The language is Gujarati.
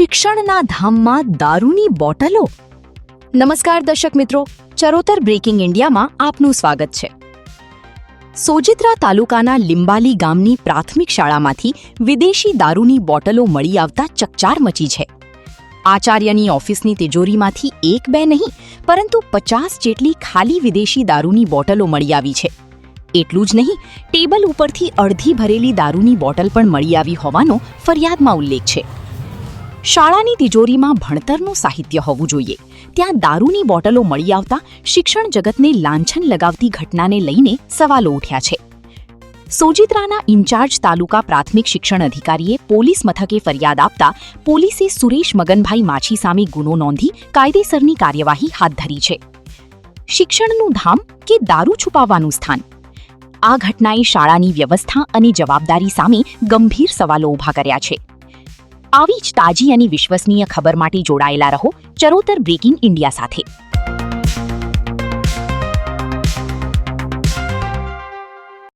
શિક્ષણના ધામમાં દારૂની બોટલો. નમસ્કાર દર્શક મિત્રો, ચરોતર બ્રેકિંગ ઇન્ડિયામાં આપનું સ્વાગત છે. સોજિત્રા તાલુકાના લિંબાલી ગામની પ્રાથમિક શાળામાંથી વિદેશી દારૂની બોટલો મળી આવતા ચકચાર મચી છે. આચાર્યની ઓફિસની તિજોરીમાંથી એક બે નહીં પરંતુ 50 જેટલી ખાલી વિદેશી દારૂની બોટલો મળી આવી છે. એટલું જ નહીં, ટેબલ ઉપરથી અડધી ભરેલી દારૂની બોટલ પણ મળી આવી હોવાનો ફરિયાદમાં ઉલ્લેખ છે. શાળાની તિજોરીમાં ભણતરનું સાહિત્ય હોવું જોઈએ, ત્યાં દારૂની બોટલો મળી આવતા શિક્ષણ જગતને લાંછન લગાવતી ઘટનાને લઈને સવાલો ઉઠ્યા છે. સોજિત્રાના ઇન્ચાર્જ તાલુકા પ્રાથમિક શિક્ષણ અધિકારીએ પોલીસ મથકે ફરિયાદ આપતા પોલીસે સુરેશ મગનભાઈ માછી સામે ગુનો નોંધી કાયદેસરની કાર્યવાહી હાથ ધરી છે. શિક્ષણનું ધામ કે દારૂ છુપાવવાનું સ્થાન? આ ઘટનાએ શાળાની વ્યવસ્થા અને જવાબદારી સામે ગંભીર સવાલો ઊભા કર્યા છે. આવી જ તાજી અને વિશ્વસનીય ખબર માટે જોડાયેલા રહો ચરોતર બ્રેકિંગ ઇન્ડિયા સાથે.